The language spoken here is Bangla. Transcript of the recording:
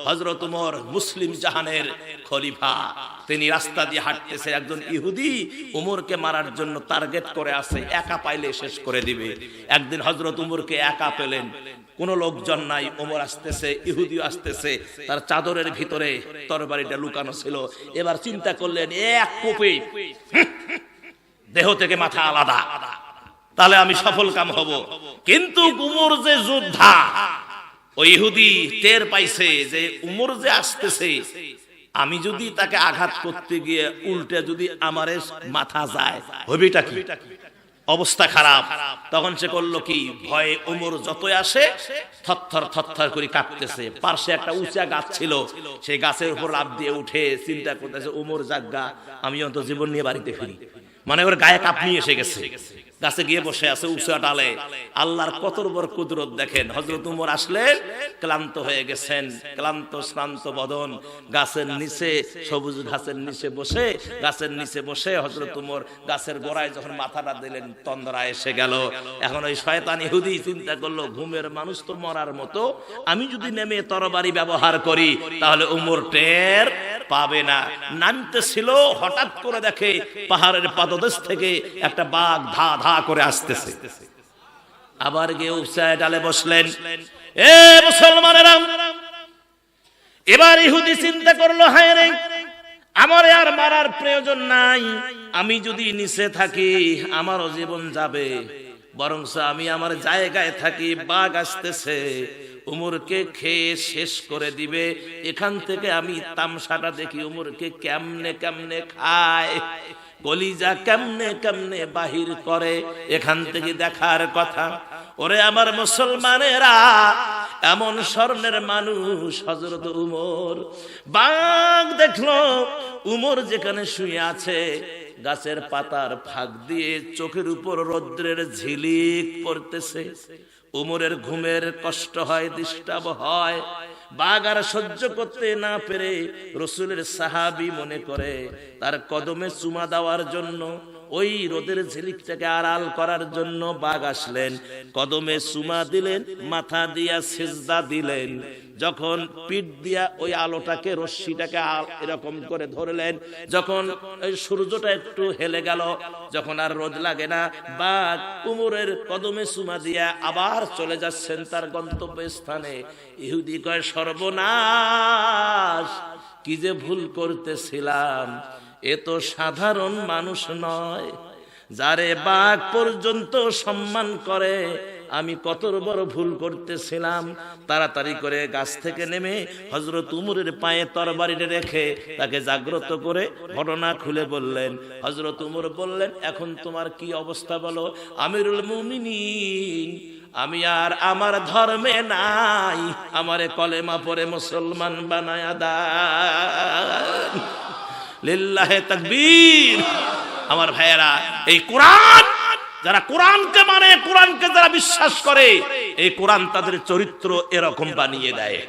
হযরত ওমর মুসলিম জাহানের খলিফা, তিনি রাস্তা দিয়ে হাঁটতেছে, একজন ইহুদি ওমরকে মারার জন্য টার্গেট করে আছে, একা পাইলে শেষ করে দিবে। একদিন হযরত ওমরকে একা পেলেন, কোন লোকজন নাই, ওমর আসতেছে, ইহুদি আসতেছে, তার চাদরের ভিতরে তরবারিটা লুকানো ছিল। এবার চিন্তা করলেন, এক কোপে দেহ থেকে মাথা আলাদা, তাহলে আমি সফল কাম হব। কিন্তু উমর যে যোদ্ধা, ওই ইহুদি টের পাইছে যে উমর যে আসতেছে, আমি যদি তাকে আঘাত করতে গিয়ে উল্টে যদি আমারে মাথা যায়, হবিটা কি? অবস্থা খারাপ। তখন সে করলো কি, ভয়ে উমর যতই আসে থরথর থরথর করে কাঁপতেছে। পাশে একটা উঁচা গাছ ছিল, সেই গাছের উপর লাফ দিয়ে উঠে চিন্তা করতেছে, উমর জাগা, আমি অন্ত জীবন নিয়ে বাড়িতে ফিরি। মানে ওর গায়ে কাঁপুনি এসে গেছে, গাছে গিয়ে বসে আছে উঁচা ডালে। আল্লাহর কত বড় কুদরত দেখেন। হযরত উমর আসলেন, ক্লান্ত হয়ে গেছেন, ক্লান্ত শ্রান্ত বদন, গাছের নিচে, সবুজ ঘাসের নিচে বসে, গাছের নিচে বসে হযরত উমর গাছের গোড়ায় যখন মাথাটা দিলেন, তন্দ্রা এসে গেল। এখন ওই শয়তান ইহুদি চিন্তা করলো, ঘুমের মানুষ তো মরার মতো, আমি যদি নেমে তরবারি ব্যবহার করি তাহলে উমর টের পাবে না। নামতেছিল, হঠাৎ করে দেখে পাহাড়ের পাদদেশ থেকে একটা বাঘ ধা ধা করে আসতেছে। আবার গিয়ে উঁচায় ডালে বসলেন। এ মুসলমানেরা, এবার ইহুদি চিন্তা করলো, হায় রে, আমার আর মারার প্রয়োজন নাই, আমি যদি নিচে থাকি আমারও জীবন যাবে, বরং আমি আমার জায়গায় থাকি, বাঘ আসতেছে, উমরকে খেয়ে শেষ করে দিবে। এখান থেকে আমি তামসাটা দেখি, উমরকে কেমনে কেমনে খায়, কলিজা কেমনে কেমনে বাহির করে, এখান থেকে দেখার কথা। ওরে আমার মুসলমানেরা, এমন স্বর্ণের মানুষ হযরত উমর। বাঘ দেখলো উমর যেখানে শুয়ে আছে, গাছের পাতার ফাঁক দিয়ে চোখের উপর রৌদ্রের ঝিলিক পড়তেছে। উমরের ঘুমের কষ্ট হয়, ডিস্টার্ব হয়। বাঘ আর সহ্য করতে না পেরে রাসূলের সাহাবী মনে করে তার কদমে চুমা দেওয়ার জন্য, ওই রোদের ঝিলিকটাকে আড়াল করার জন্য বাঘ আসলেন, কদমে চুমা দিলেন, মাথা দিয়া সিজদা দিলেন। যখন পিঠ দিয়া ওই আলোটাকে, রশ্মিটাকে এরকম করে ধরলেন, যখন ওই সূর্যটা একটু হেলে গেল, যখন আর রোদ লাগে না, বাঘ উমরের কদমে চুমা দিয়া আবার চলে যাচ্ছেন তার গন্তব্য স্থানে। ইহুদি কয়, সর্বনাশ, কি যে ভুল করতেছিলাম, এ তো সাধারণ মানুষ নয়, যারে বাঘ পর্যন্ত সম্মান করে, আমি কত বড় ভুল করতেছিলাম। তাড়াতাড়ি করে গাছ থেকে নেমে হযরত উমরের পায়ে তরবারিটা রেখে তাকে জাগ্রত করে ঘটনা খুলে বললেন। হযরত উমর বললেন, এখন তোমার কি অবস্থা বলো? আমিরুল মুমিনিন, আমি আর আমার ধর্মে নাই, আমারে কলেমা পড়ে মুসলমান বানায়া দাও। লিল্লাহে তাকবীর। আমার ভাইয়েরা, এই কোরআন, যারা কোরআনকে মানে, কোরআনকে যারা বিশ্বাস করে, এই কোরআন তাদের চরিত্র এরকম বানিয়ে দেয়।